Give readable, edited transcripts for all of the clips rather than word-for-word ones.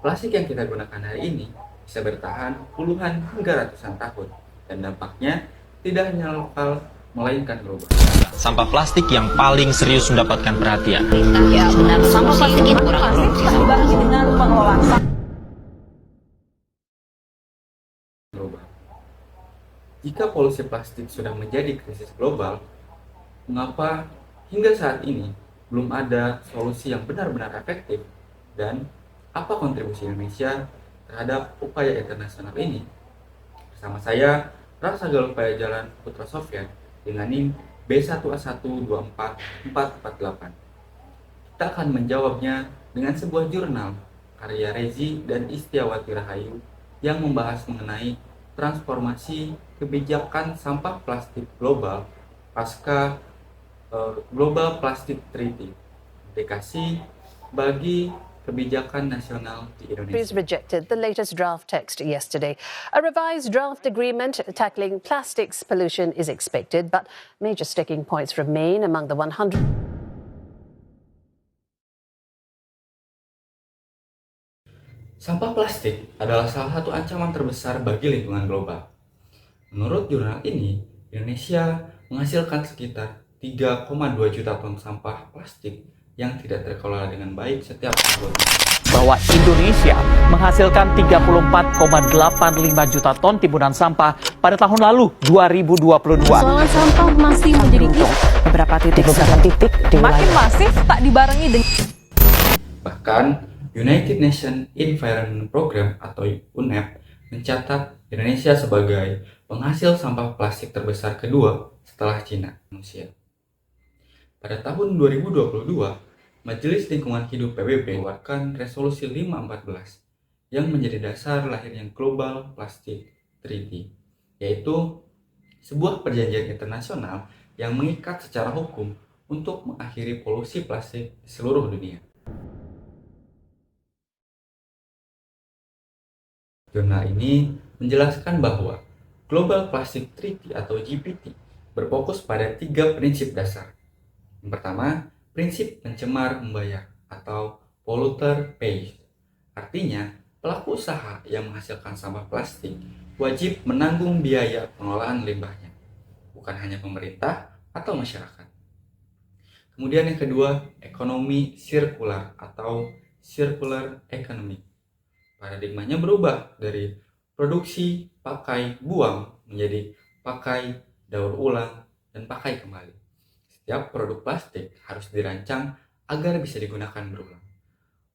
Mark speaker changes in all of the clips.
Speaker 1: Plastik yang kita gunakan hari ini bisa bertahan puluhan hingga ratusan tahun, dan dampaknya tidak hanya lokal, melainkan global.
Speaker 2: Sampah plastik yang paling serius mendapatkan perhatian.
Speaker 3: Ya benar, sampah plastik itu kurang produksi
Speaker 4: dibarengi dengan pengelolaan
Speaker 1: global. Jika polusi plastik sudah menjadi krisis global, mengapa hingga saat ini belum ada solusi yang benar-benar efektif, dan apa kontribusi Indonesia terhadap upaya internasional ini? Bersama saya, Rasa Galupaya Jalan Putra Sofyan dengan NIM B1124448. Kita akan menjawabnya dengan sebuah jurnal karya Rezi dan Istiawati Rahayu yang membahas mengenai transformasi kebijakan sampah plastik global pasca Global Plastic Treaty, implikasi bagi kebijakan nasional di Indonesia.
Speaker 5: Rejected the latest draft text yesterday. A revised draft agreement tackling plastics pollution is expected, but major sticking points remain among the 100.
Speaker 1: Sampah plastik adalah salah satu ancaman terbesar bagi lingkungan global. Menurut jurnal ini, Indonesia menghasilkan sekitar 3,2 juta ton sampah plastik yang tidak terkelola dengan baik setiap tahun.
Speaker 4: bahwa Indonesia menghasilkan 34,85 juta ton timbunan sampah pada tahun lalu 2022.
Speaker 6: Persoalan sampah masih menjadi isu.
Speaker 3: beberapa titik di
Speaker 6: Makin masif tak dibarengi dengan
Speaker 1: Bahkan, United Nations Environment Program atau UNEP mencatat Indonesia sebagai penghasil sampah plastik terbesar kedua setelah Cina, Rusia. Pada tahun 2022, Majelis Lingkungan Hidup PBB mengeluarkan Resolusi 514 yang menjadi dasar lahirnya Global Plastic Treaty, yaitu sebuah perjanjian internasional yang mengikat secara hukum untuk mengakhiri polusi plastik di seluruh dunia. Jurnal ini menjelaskan bahwa Global Plastic Treaty atau GPT berfokus pada 3 prinsip dasar. Yang pertama, prinsip pencemar membayar atau polluter pays. Artinya, pelaku usaha yang menghasilkan sampah plastik wajib menanggung biaya pengelolaan limbahnya, bukan hanya pemerintah atau masyarakat. Kemudian yang kedua, ekonomi sirkular atau circular economy. Paradigmanya berubah dari produksi, pakai, buang menjadi pakai, daur ulang, dan pakai kembali. Setiap produk plastik harus dirancang agar bisa digunakan berulang,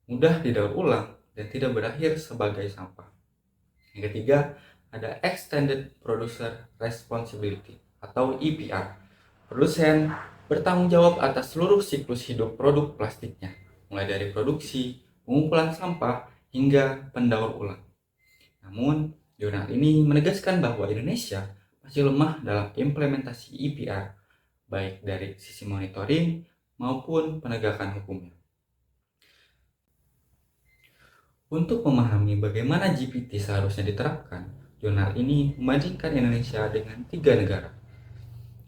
Speaker 1: mudah didaur ulang, dan tidak berakhir sebagai sampah. Yang ketiga, ada Extended Producer Responsibility atau EPR. Produsen bertanggung jawab atas seluruh siklus hidup produk plastiknya, mulai dari produksi, pengumpulan sampah, hingga pendaur ulang. Namun, jurnal ini menegaskan bahwa Indonesia masih lemah dalam implementasi EPR, baik dari sisi monitoring maupun penegakan hukumnya. Untuk memahami bagaimana GPT seharusnya diterapkan, jurnal ini membandingkan Indonesia dengan 3 negara.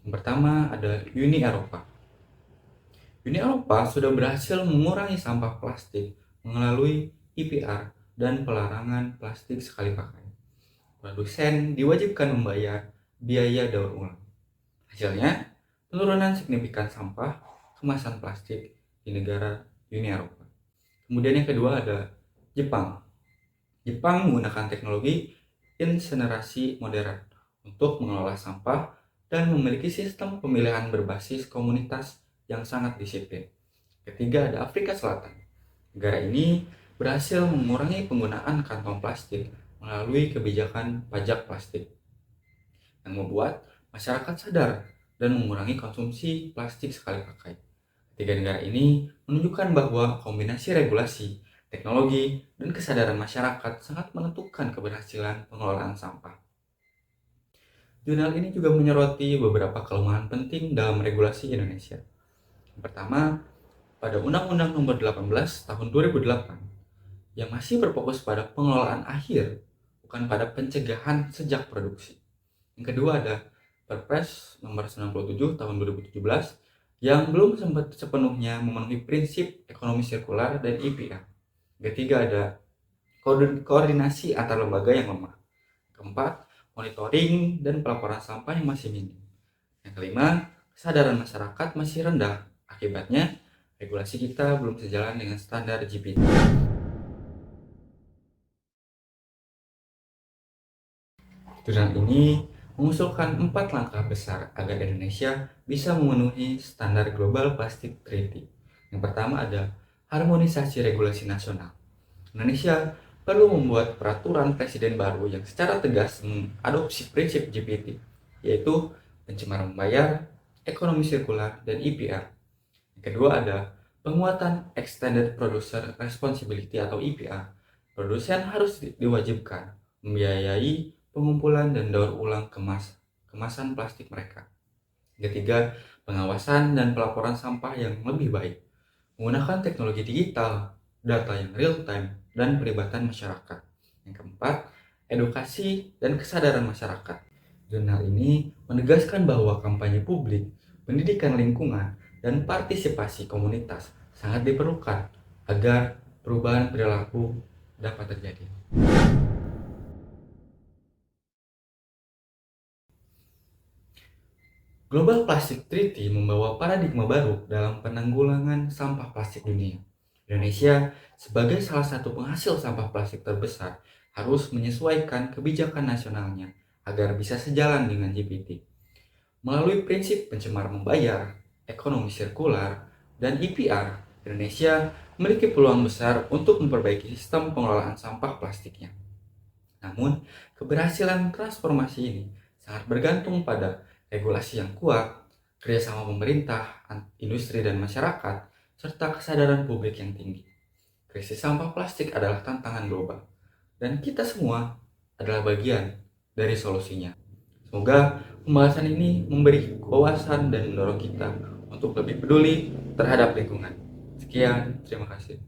Speaker 1: Yang pertama ada Uni Eropa. Uni Eropa sudah berhasil mengurangi sampah plastik melalui EPR dan pelarangan plastik sekali pakai. Produsen diwajibkan membayar biaya daur ulang. Hasilnya, penurunan signifikan sampah kemasan plastik di negara Uni Eropa. Kemudian yang kedua ada Jepang. Jepang menggunakan teknologi insinerasi modern untuk mengelola sampah dan memiliki sistem pemilihan berbasis komunitas yang sangat disiplin. Ketiga ada Afrika Selatan. Negara ini berhasil mengurangi penggunaan kantong plastik melalui kebijakan pajak plastik yang membuat masyarakat sadar dan mengurangi konsumsi plastik sekali pakai. Tiga negara ini menunjukkan bahwa kombinasi regulasi, teknologi, dan kesadaran masyarakat sangat menentukan keberhasilan pengelolaan sampah. Jurnal ini juga menyoroti beberapa kelemahan penting dalam regulasi Indonesia. Yang pertama, pada Undang-Undang Nomor 18 Tahun 2008 yang masih berfokus pada pengelolaan akhir, bukan pada pencegahan sejak produksi. Yang kedua ada Perpres Nomor 97 Tahun 2017 yang belum sempat sepenuhnya memenuhi prinsip ekonomi sirkular dan EPR. Ketiga ada koordinasi antar lembaga yang lemah. Keempat, monitoring dan pelaporan sampah yang masih minim. Yang kelima, kesadaran masyarakat masih rendah. Akibatnya, regulasi kita belum sejalan dengan standar GPT. Jurnal ini mengusulkan 4 langkah besar agar Indonesia bisa memenuhi standar Global Plastic Treaty. Yang pertama ada harmonisasi regulasi nasional. Indonesia perlu membuat peraturan presiden baru yang secara tegas mengadopsi prinsip GPT, yaitu pencemaran membayar, ekonomi sirkular, dan EPR. Yang kedua ada penguatan Extended Producer Responsibility atau EPR. Produsen harus diwajibkan membiayai pengumpulan dan daur ulang kemasan plastik mereka. Yang ketiga, pengawasan dan pelaporan sampah yang lebih baik. Menggunakan teknologi digital, data yang real time, dan pelibatan masyarakat. Yang keempat, edukasi dan kesadaran masyarakat. Jurnal ini menegaskan bahwa kampanye publik, pendidikan lingkungan, dan partisipasi komunitas sangat diperlukan agar perubahan perilaku dapat terjadi. Global Plastic Treaty membawa paradigma baru dalam penanggulangan sampah plastik dunia. Indonesia, sebagai salah satu penghasil sampah plastik terbesar, harus menyesuaikan kebijakan nasionalnya agar bisa sejalan dengan GPT. Melalui prinsip pencemar membayar, ekonomi sirkular, dan EPR, Indonesia memiliki peluang besar untuk memperbaiki sistem pengelolaan sampah plastiknya. Namun, keberhasilan transformasi ini sangat bergantung pada regulasi yang kuat, kerjasama pemerintah, industri dan masyarakat, serta kesadaran publik yang tinggi. Krisis sampah plastik adalah tantangan global, dan kita semua adalah bagian dari solusinya. Semoga pembahasan ini memberi wawasan dan mendorong kita untuk lebih peduli terhadap lingkungan. Sekian, terima kasih.